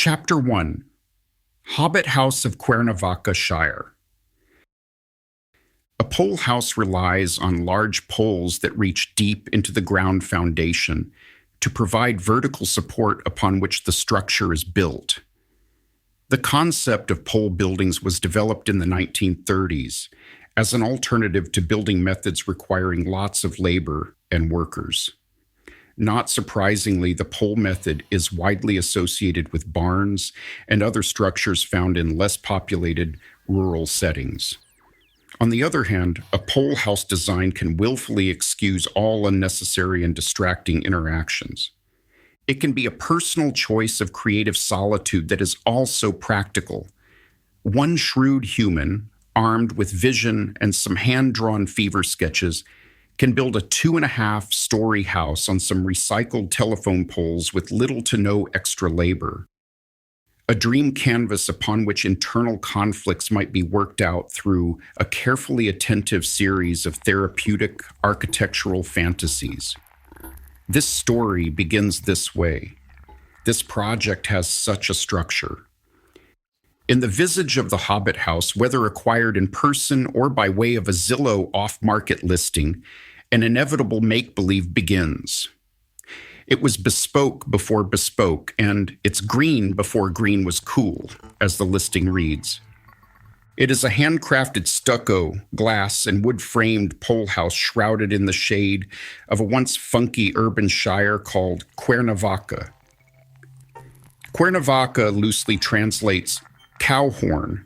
Chapter 1: Hobbit House of Cuernavaca, Shire. A pole house relies on large poles that reach deep into the ground foundation to provide vertical support upon which the structure is built. The concept of pole buildings was developed in the 1930s as an alternative to building methods requiring lots of labor and workers. Not surprisingly, the pole method is widely associated with barns and other structures found in less populated rural settings. On the other hand, a pole house design can willfully excuse all unnecessary and distracting interactions. It can be a personal choice of creative solitude that is also practical. One shrewd human, armed with vision and some hand-drawn fever sketches, can build a 2.5-story house on some recycled telephone poles with little to no extra labor. A dream canvas upon which internal conflicts might be worked out through a carefully attentive series of therapeutic architectural fantasies. This story begins this way. This project has such a structure. In the visage of the Hobbit House, whether acquired in person or by way of a Zillow off-market listing, an inevitable make-believe begins. It was bespoke before bespoke, and it's green before green was cool, as the listing reads. It is a handcrafted stucco, glass, and wood-framed pole house shrouded in the shade of a once funky urban shire called Cuernavaca. Cuernavaca loosely translates cow horn,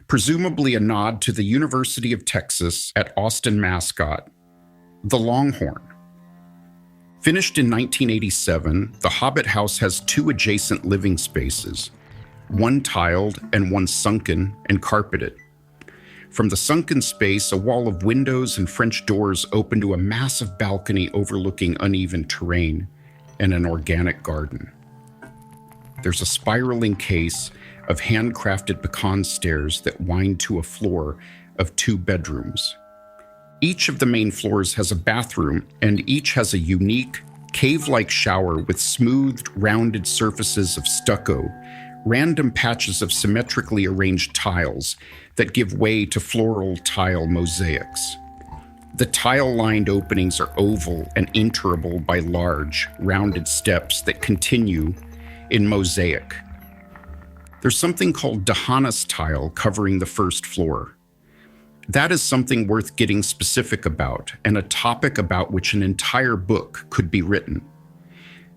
presumably a nod to the University of Texas at Austin mascot, the Longhorn. Finished in 1987, the Hobbit House has 2 adjacent living spaces, one tiled and one sunken and carpeted. From the sunken space, a wall of windows and French doors open to a massive balcony overlooking uneven terrain and an organic garden. There's a spiraling case of handcrafted pecan stairs that wind to a floor of 2 bedrooms. Each of the main floors has a bathroom, and each has a unique, cave-like shower with smoothed, rounded surfaces of stucco, random patches of symmetrically arranged tiles that give way to floral tile mosaics. The tile-lined openings are oval and interable by large, rounded steps that continue in mosaic. There's something called Dahanas tile covering the first floor. That is something worth getting specific about, and a topic about which an entire book could be written.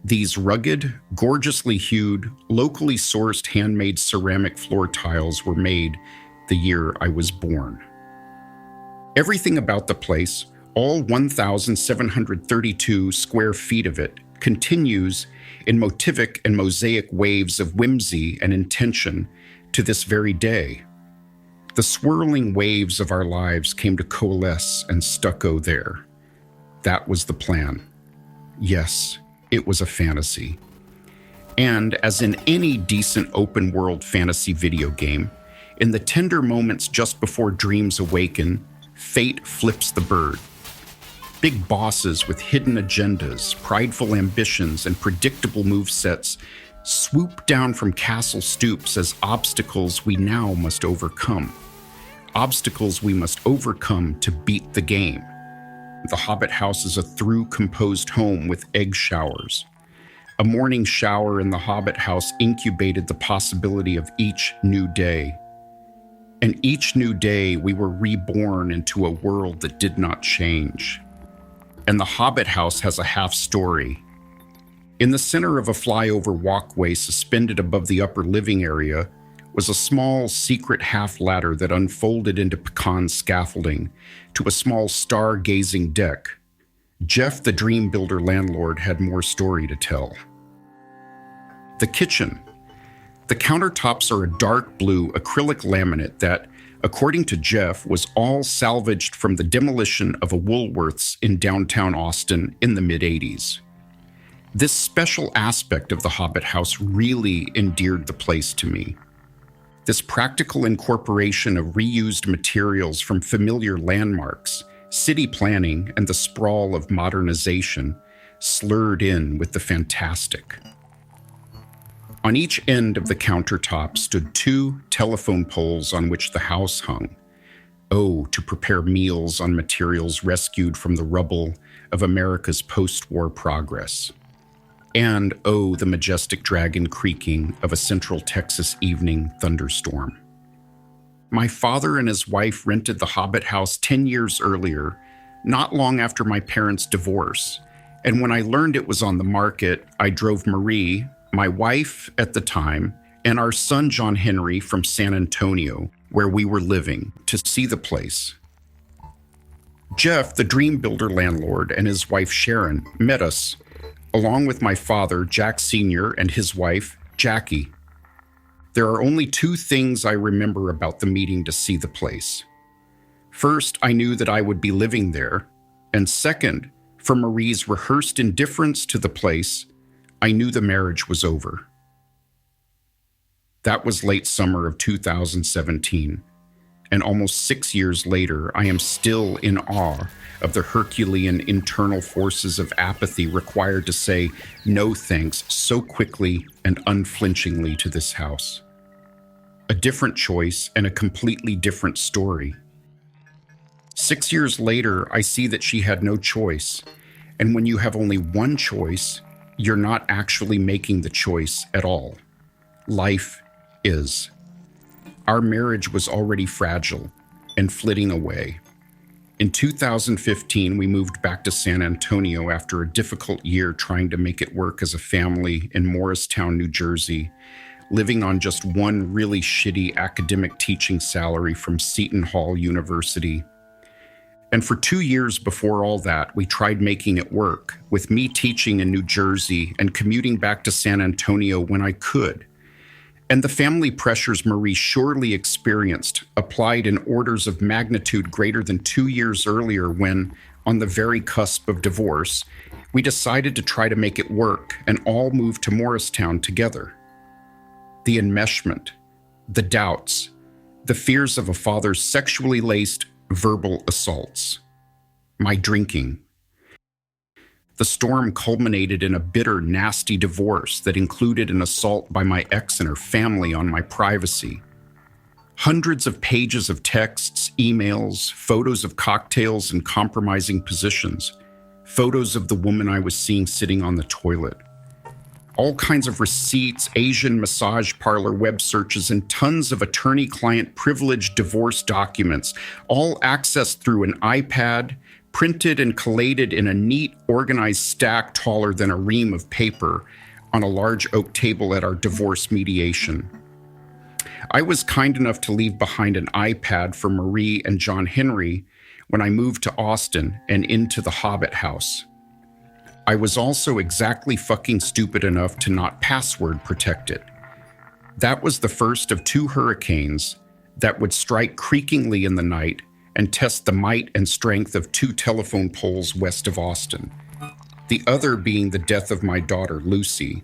These rugged, gorgeously hued, locally sourced handmade ceramic floor tiles were made the year I was born. Everything about the place, all 1,732 square feet of it, continues in motivic and mosaic waves of whimsy and intention to this very day. The swirling waves of our lives came to coalesce and stucco there. That was the plan. Yes, it was a fantasy. And as in any decent open-world fantasy video game, in the tender moments just before dreams awaken, fate flips the bird. Big bosses with hidden agendas, prideful ambitions, and predictable movesets swoop down from castle stoops as obstacles we now must overcome. Obstacles we must overcome to beat the game. The Hobbit House is a through-composed home with egg showers. A morning shower in the Hobbit House incubated the possibility of each new day. And each new day we were reborn into a world that did not change. And the Hobbit House has a half story. In the center of a flyover walkway suspended above the upper living area was a small secret half ladder that unfolded into pecan scaffolding to a small stargazing deck. Jeff, the dream builder landlord, had more story to tell. The kitchen. The countertops are a dark blue acrylic laminate that, according to Jeff, was all salvaged from the demolition of a Woolworths in downtown Austin in the mid-'80s. This special aspect of the Hobbit House really endeared the place to me. This practical incorporation of reused materials from familiar landmarks, city planning, and the sprawl of modernization slurred in with the fantastic. On each end of the countertop stood 2 telephone poles on which the house hung. Oh, to prepare meals on materials rescued from the rubble of America's post-war progress. And oh, the majestic dragon creaking of a central Texas evening thunderstorm. My father and his wife rented the Hobbit House 10 years earlier, not long after my parents' divorce. And when I learned it was on the market, I drove Marie, my wife at the time, and our son John Henry from San Antonio, where we were living, to see the place. Jeff, the dream builder landlord, and his wife Sharon met us, along with my father, Jack Sr., and his wife, Jackie. There are only 2 things I remember about the meeting to see the place. First, I knew that I would be living there, and second, from Marie's rehearsed indifference to the place, I knew the marriage was over. That was late summer of 2017, and almost 6 years later, I am still in awe of the Herculean internal forces of apathy required to say no thanks so quickly and unflinchingly to this house. A different choice and a completely different story. 6 years later, I see that she had no choice, and when you have only one choice, you're not actually making the choice at all. Life is. Our marriage was already fragile and flitting away. In 2015, we moved back to San Antonio after a difficult year trying to make it work as a family in Morristown, New Jersey, living on just one really shitty academic teaching salary from Seton Hall University. And for 2 years before all that, we tried making it work, with me teaching in New Jersey and commuting back to San Antonio when I could. And the family pressures Marie surely experienced applied in orders of magnitude greater than 2 years earlier when, on the very cusp of divorce, we decided to try to make it work and all moved to Morristown together. The enmeshment, the doubts, the fears of a father's sexually laced verbal assaults, my drinking. The storm culminated in a bitter, nasty divorce that included an assault by my ex and her family on my privacy. Hundreds of pages of texts, emails, photos of cocktails and compromising positions, photos of the woman I was seeing sitting on the toilet. All kinds of receipts, Asian massage parlor web searches, and tons of attorney-client privileged divorce documents, all accessed through an iPad, printed and collated in a neat, organized stack taller than a ream of paper on a large oak table at our divorce mediation. I was kind enough to leave behind an iPad for Marie and John Henry when I moved to Austin and into the Hobbit House. I was also exactly fucking stupid enough to not password protect it. That was the first of 2 hurricanes that would strike creakingly in the night and test the might and strength of 2 telephone poles west of Austin, the other being the death of my daughter, Lucy.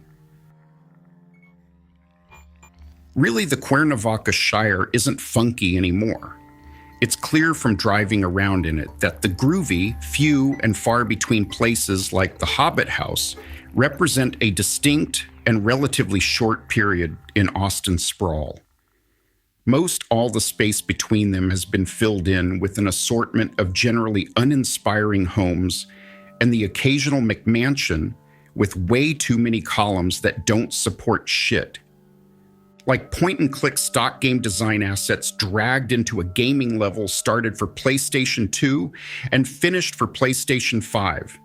Really, the Cuernavaca Shire isn't funky anymore. It's clear from driving around in it that the groovy, few and far between places like the Hobbit House represent a distinct and relatively short period in Austin's sprawl. Most all the space between them has been filled in with an assortment of generally uninspiring homes and the occasional McMansion with way too many columns that don't support shit. Like point-and-click stock game design assets dragged into a gaming level started for PlayStation 2 and finished for PlayStation 5.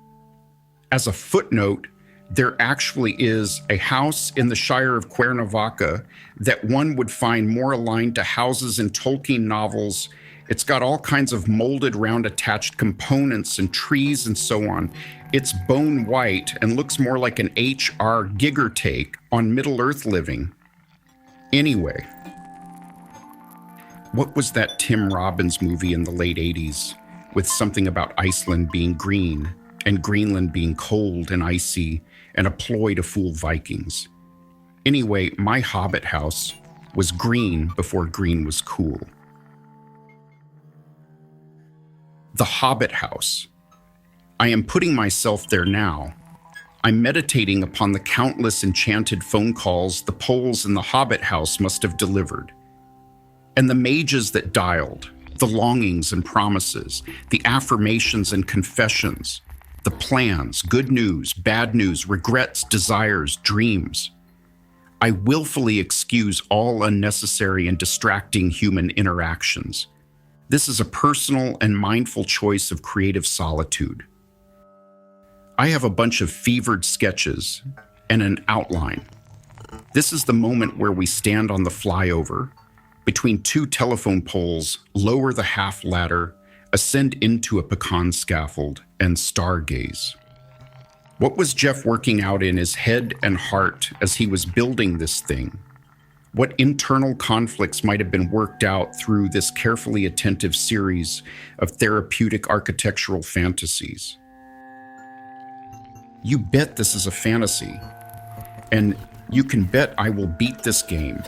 As a footnote, there actually is a house in the Shire of Cuernavaca that one would find more aligned to houses in Tolkien novels. It's got all kinds of molded round attached components and trees and so on. It's bone white and looks more like an H.R. Giger take on Middle-earth living. Anyway, what was that Tim Robbins movie in the late 80s with something about Iceland being green and Greenland being cold and icy and a ploy to fool Vikings? Anyway, my Hobbit house was green before green was cool. The Hobbit House. I am putting myself there now, I'm meditating upon the countless enchanted phone calls the poles in the Hobbit House must have delivered, and the mages that dialed, the longings and promises, the affirmations and confessions, the plans, good news, bad news, regrets, desires, dreams. I willfully excuse all unnecessary and distracting human interactions. This is a personal and mindful choice of creative solitude. I have a bunch of fevered sketches and an outline. This is the moment where we stand on the flyover, between two telephone poles, lower the half ladder, ascend into a pecan scaffold, and stargaze. What was Jeff working out in his head and heart as he was building this thing? What internal conflicts might have been worked out through this carefully attentive series of therapeutic architectural fantasies? You bet this is a fantasy, and you can bet I will beat this game.